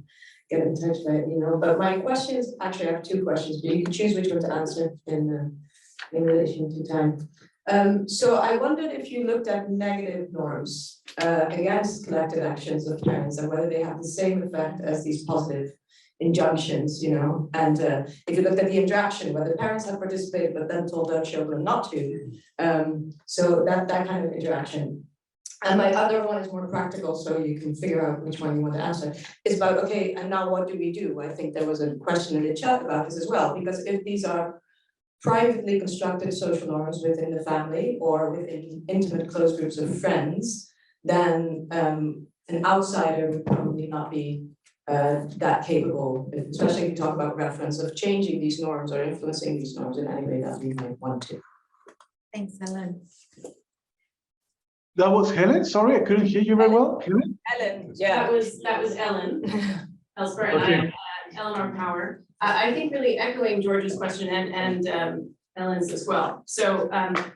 get in touch by email. But my question is, actually I have 2 questions, but you can choose which one to answer in relation to time. So I wondered if you looked at negative norms against collective actions of parents and whether they have the same effect as these positive injunctions, and if you looked at the interaction, whether parents have participated but then told their children not to, so that kind of interaction. And my other one is more practical, so you can figure out which one you want to answer. Is about, okay, and now what do we do? I think there was a question in the chat about this as well, because if these are privately constructed social norms within the family or within intimate close groups of friends, then an outsider would probably not be that capable, especially if you talk about reference of changing these norms or influencing these norms in any way that we might want to. Thanks, Ellen. That was Helen? Sorry, I couldn't hear you very well. Helen? Ellen, yeah. That was Ellen Helsper, Okay. and I'm Eleanor Power. I think really echoing George's question and Ellen's as well. So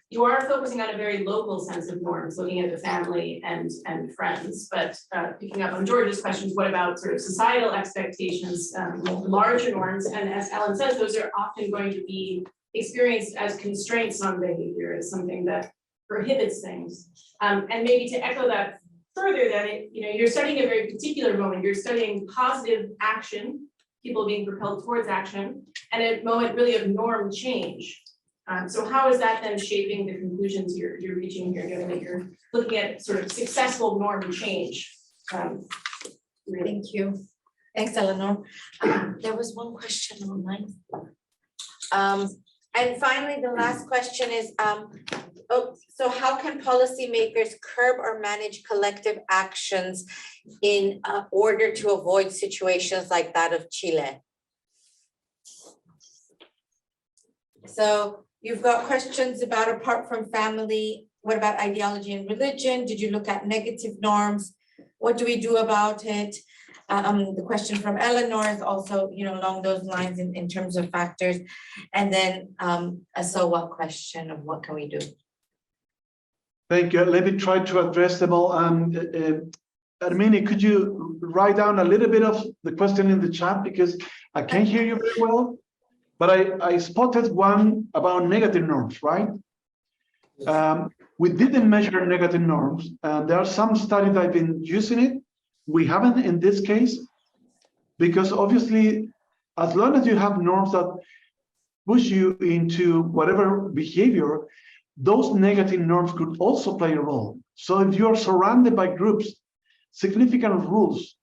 you are focusing on a very local sense of norms, looking at the family and friends, but picking up on George's questions, what about sort of societal expectations, larger norms? And as Ellen says, those are often going to be experienced as constraints on behavior, as something that prohibits things. And maybe to echo that further, that you're studying a very particular moment. You're studying positive action, people being propelled towards action, and a moment really of norm change. So how is that then shaping the conclusions you're reaching here, given that you're looking at sort of successful norm change? Thank you. Thanks, Eleanor. There was one question online. And finally, the last question is, so how can policymakers curb or manage collective actions in order to avoid situations like that of Chile? So you've got questions about, apart from family, what about ideology and religion? Did you look at negative norms? What do we do about it? The question from Eleanor is also, along those lines in terms of factors. And then a so what question of what can we do? Thank you. Let me try to address them all. Armine, could you write down a little bit of the question in the chat, because I can't hear you very well, but I spotted one about negative norms, right? We didn't measure negative norms, and there are some studies that have been using it. We haven't in this case, because obviously, as long as you have norms that push you into whatever behavior, those negative norms could also play a role. So if you're surrounded by groups, significant rules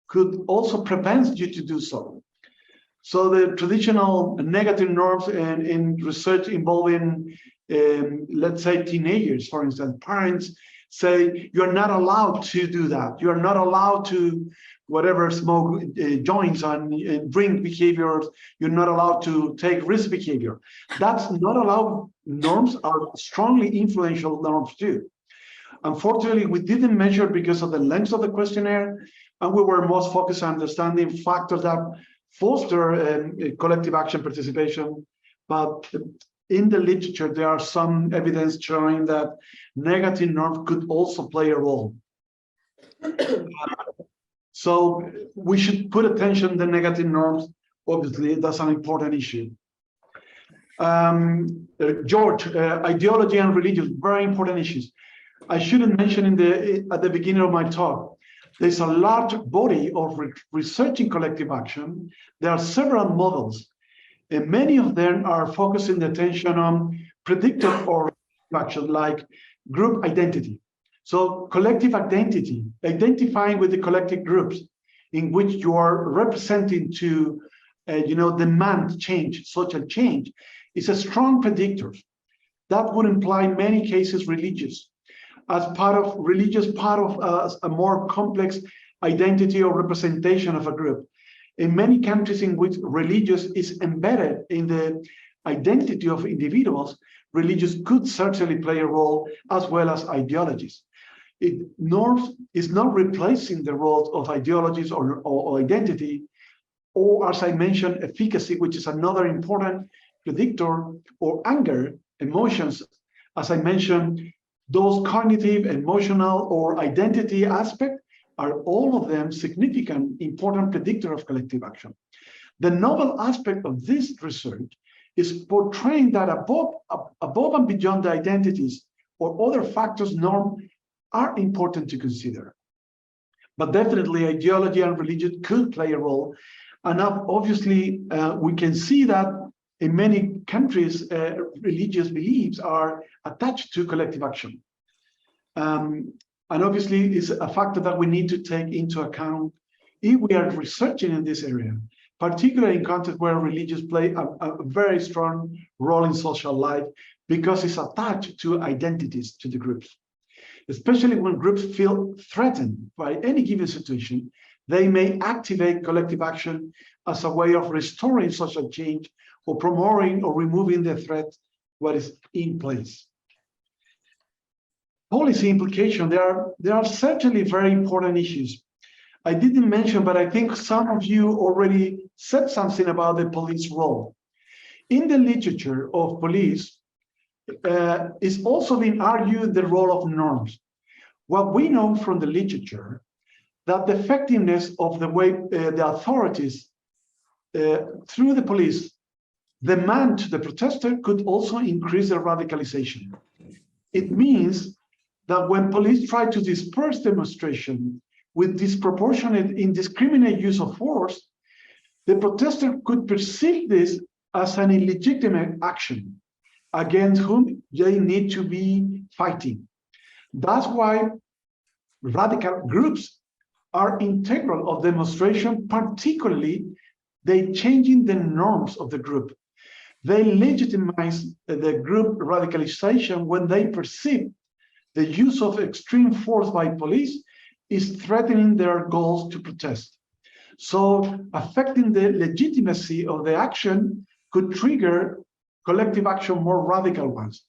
could also prevent you to do so. So the traditional negative norms in research involving, let's say, teenagers, for instance, parents say, you're not allowed to do that. You're not allowed to whatever smoke joints and drink behaviors. You're not allowed to take risk behavior. That's not allowed. Norms are strongly influential norms too. Unfortunately, we didn't measure because of the length of the questionnaire, and we were most focused on understanding factors that foster collective action participation. But in the literature, there are some evidence showing that negative norms could also play a role. So we should put attention to the negative norms. Obviously, that's an important issue. George, ideology and religion, very important issues. I shouldn't mention at the beginning of my talk, there's a large body of researching collective action. There are several models, and many of them are focusing the attention on predictive or action, like group identity. So collective identity, identifying with the collective groups in which you are representing to, demand change, social change, is a strong predictor. That would imply in many cases religious, as part of a more complex identity or representation of a group. In many countries in which religious is embedded in the identity of individuals, religious could certainly play a role, as well as ideologies. Norms is not replacing the role of ideologies or identity, or as I mentioned, efficacy, which is another important predictor, or anger, emotions. As I mentioned, those cognitive, emotional, or identity aspects are all of them significant, important predictor of collective action. The novel aspect of this research is portraying that above and beyond the identities or other factors, norms are important to consider. But definitely ideology and religion could play a role. And obviously, we can see that in many countries, religious beliefs are attached to collective action. And obviously, it's a factor that we need to take into account if we are researching in this area, particularly in contexts where religions play a very strong role in social life, because it's attached to identities, to the groups. Especially when groups feel threatened by any given situation, they may activate collective action as a way of restoring social change or promoting or removing the threat what is in place. Policy implication, there are certainly very important issues. I didn't mention, but I think some of you already said something about the police role. In the literature of police, it's also been argued the role of norms. What we know from the literature, that the effectiveness of the way the authorities, through the police, demand to the protester could also increase their radicalization. It means that when police try to disperse demonstration with disproportionate, indiscriminate use of force, the protester could perceive this as an illegitimate action against whom they need to be fighting. That's why radical groups are integral of demonstration, particularly they changing the norms of the group. They legitimize the group radicalization when they perceive the use of extreme force by police is threatening their goals to protest. So affecting the legitimacy of the action could trigger collective action, more radical ones.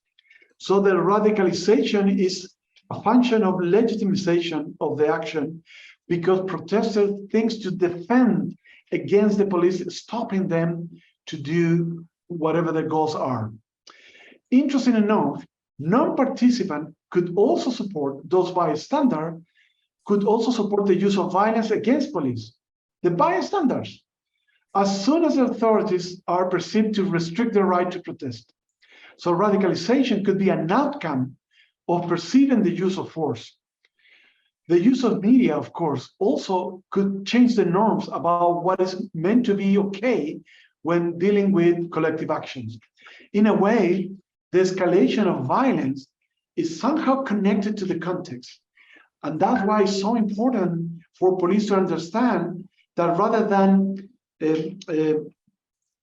So the radicalization is a function of legitimization of the action, because protesters think to defend against the police, stopping them to do whatever their goals are. Interesting enough, non-participants could also support, those bystanders could also support the use of violence against police. The bystanders, as soon as the authorities are perceived to restrict the right to protest. So radicalization could be an outcome of perceiving the use of force. The use of media, of course, also could change the norms about what is meant to be okay when dealing with collective actions. In a way, the escalation of violence is somehow connected to the context. And that's why it's so important for police to understand that rather than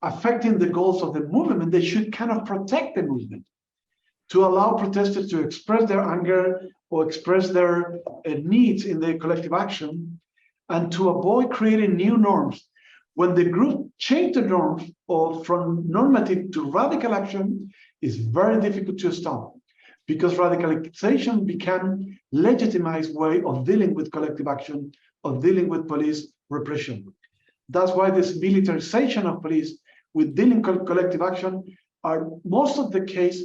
affecting the goals of the movement, they should kind of protect the movement to allow protesters to express their anger or express their needs in the collective action, and to avoid creating new norms. When the group change the norms from normative to radical action, it's very difficult to stop, because radicalization became legitimized way of dealing with collective action, of dealing with police repression. That's why this militarization of police with dealing collective action are most of the case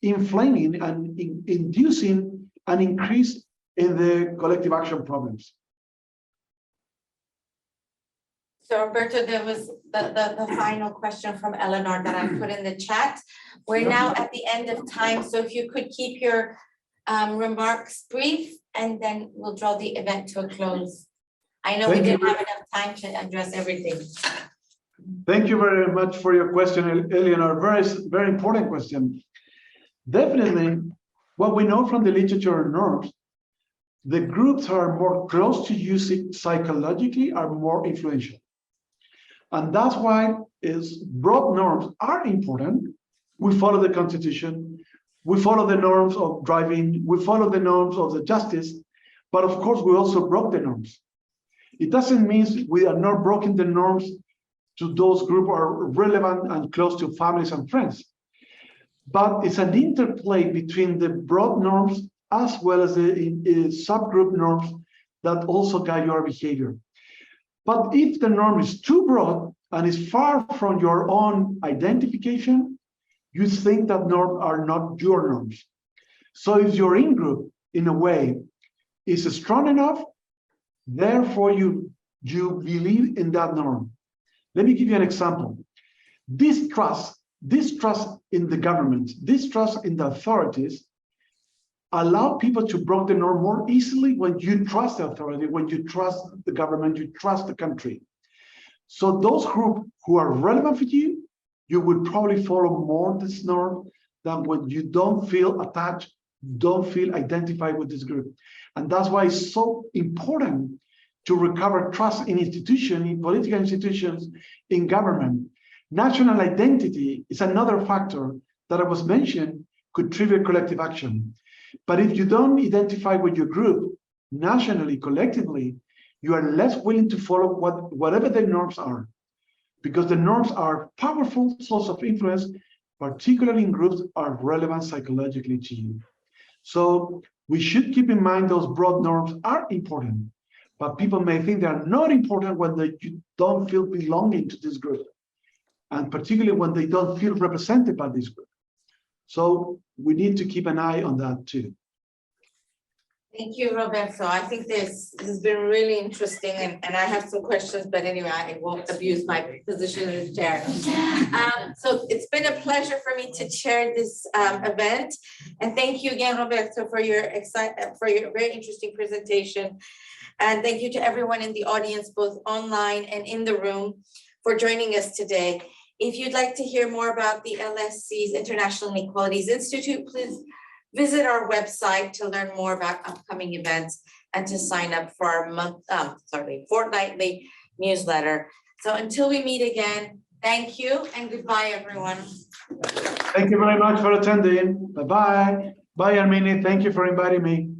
inflaming and inducing an increase in the collective action problems. So Roberto, there was the final question from Eleanor that I put in the chat. We're now at the end of time, so if you could keep your remarks brief, and then we'll draw the event to a close. I know we didn't have enough time to address everything. Thank you very much for your question, Eleanor. Very important question. Definitely, what we know from the literature and norms, the groups who are more close to using psychologically are more influential. And that's why broad norms are important. We follow the Constitution, we follow the norms of driving, we follow the norms of the justice, but of course we also broke the norms. It doesn't mean we are not breaking the norms to those groups who are relevant and close to families and friends. But it's an interplay between the broad norms as well as the subgroup norms that also guide your behavior. But if the norm is too broad and is far from your own identification, you think that norms are not your norms. So if your in-group, in a way, is strong enough, therefore you believe in that norm. Let me give you an example. Distrust in the government, distrust in the authorities, allow people to break the norm more easily when you trust the authority, when you trust the government, you trust the country. So those groups who are relevant for you, you would probably follow more this norm than when you don't feel attached, don't feel identified with this group. And that's why it's so important to recover trust in institutions, in political institutions, in government. National identity is another factor that I was mentioned could trigger collective action. But if you don't identify with your group nationally, collectively, you are less willing to follow whatever the norms are, because the norms are powerful source of influence, particularly in groups are relevant psychologically to you. So we should keep in mind those broad norms are important, but people may think they are not important when they don't feel belonging to this group, and particularly when they don't feel represented by this group. So we need to keep an eye on that too. Thank you, Roberto. I think this has been really interesting, and I have some questions, but anyway, I won't abuse my position as chair. So it's been a pleasure for me to chair this event, and thank you again, Roberto, for your very interesting presentation, and thank you to everyone in the audience, both online and in the room, for joining us today. If you'd like to hear more about the LSE's International Inequalities Institute, please visit our website to learn more about upcoming events and to sign up for our fortnightly newsletter. So until we meet again, thank you and goodbye, everyone. Thank you very much for attending. Bye-bye. Bye, Armine. Thank you for inviting me.